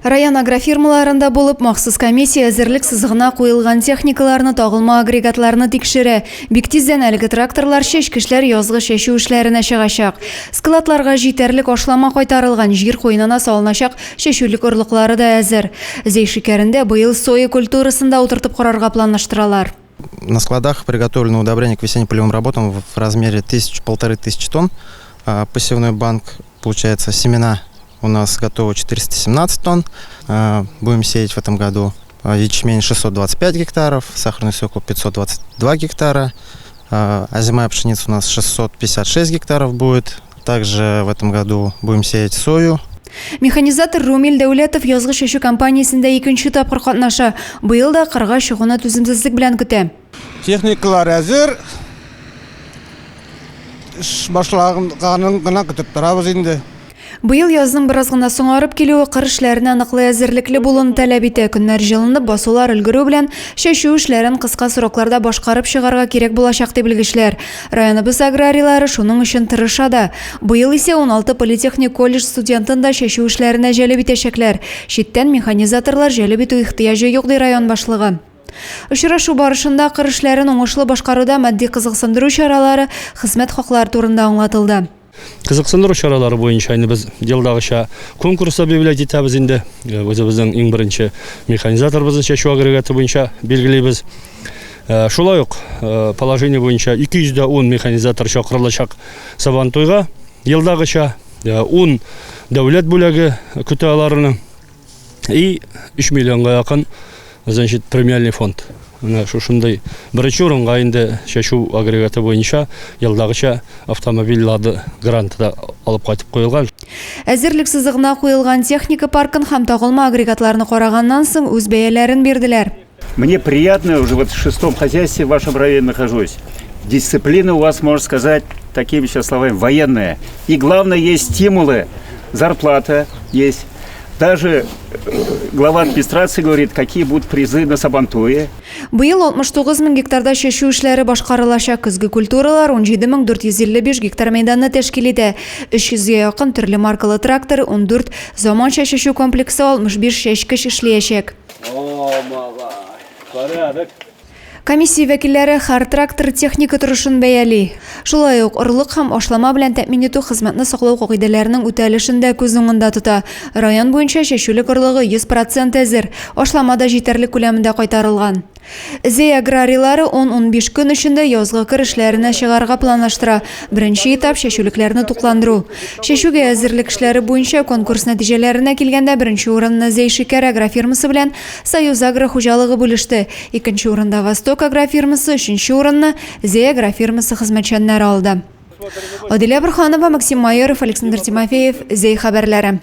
Район агрофирмаларында болып, махсус комиссия әзірлік сызығына қойылған техникаларны, тағылма агрегатларны текшере. Бик тизден әлгі тракторлар шешкішлер язғы шешу эшләренә чыгачак. Складларга җитәрлек ашлама кайтарылган, җир куенына салыначак шешүлек орлыклары да әзер. Зей шикәрендә быел соя культурасында утыртып карарга планлаштыралар. На складах приготовлено удобрение к весенне-полевым работам в размере 1000–1500 тонн. Посевной банк, получается, семена у нас готово 417 тонн. Будем сеять в этом году ячмень 625 гектаров, сахарную свеклу 522 гектара, озимая пшеница у нас 656 гектаров будет. Также в этом году будем сеять сою. Механизатор Румил Дәүләтов язгы шешу компаниясендә 2нче тапкыр катнаша. Быел да кырга чыгуны түземсезлек белән көтә. Техникалар әзер. Эш башлаганын гына көтеп торабыз инде. Быел язның бераз гына соңарып килүе кыр эшләренә ныклы әзерлекле булуны таләп итә. Көннәр җылынып, басулар өлгерү белән шешу эшләрен кыска срокларда башкарып чыгарга кирәк булачак дип белгечләр. Районыбыз аграрийлары шуның өчен тырыша да. Быел исә 16 политехник колледж студентын да шешу эшләренә җәлеп итәчәкләр. Читтән механизаторлар җәлеп итү ихтыяҗы юк ди район башлыгы. Очрашу барышында кыр эшләрен уңышлы башкаруда матди кызыксындыру чаралары, хезмәт хаклары турында аңлатылды. Кызыксындыру чаралары буенча без елдагыча конкурс объявлять итәбез инде. Өзебезнең иң беренче механизаторыбызны шешу агрегаты буенча белгилейбез. Шулай ук положение буенча 210 механизатор чакырылачак Сабантуйга. Елдагыча 10 дәүләт бүләге көтә аларны и 3 миллионга якын значит премиальный фонд. Шушындай беренче урынга инде шешу агрегаты буенча елдагыча автомобильләрне грантта алып кайтып куелган. Әзерлек сызыгына куелган техника паркын һәм тагылма агрегатларны караганнан соң үз бәяләрен бирделәр. Мне приятно, уже вот в 6-м хозяйстве в вашем районе нахожусь. Дисциплина у вас, можно сказать, такими сейчас словами, военная. И главное, есть стимулы, зарплата есть. Даже глава администрации говорит, какие будут призы на Сабантуе. Быел 69 000 гектарда шешу эшләре башкарылачак. Көзге культуралар 17 455 гектар мәйданны тәшкил итә. 300-гә якын төрле маркалы трактор, 14 заманча шешу комплексы 65 шешкеш эшләячәк. Комиссия вәкилләре һәр трактор техника торышын бәяли. Шулай ук орлык һәм ашлама белән тәэмин итү хезмәтне саклау кагыйдәләренең үтәлешен дә күз уңында тота. Район буенча шешүлек орлыгы 100% әзер, ашлама да җитәрлек күләмендә кайтарылган. Зей аграрийлары 10-15 көн эчендә язгы кыр эшләренә чыгарга планлаштыра. Беренче этап шешүлекләрне тукландыру. Шешүгә әзерлек эшләре буенча конкурс нәтиҗәләренә килгәндә беренче урынны Зей шикәр агрофирмасы белән Союз агро хуҗалыгы бүлеште. Икенче урында Восток агрофирмасы, өченче урынны Зей агрофирмасы хезмәтчәннәре алды. Адилә Бурханова, Максим Майоров, Александр Тимофеев, Зей хәбәрләре.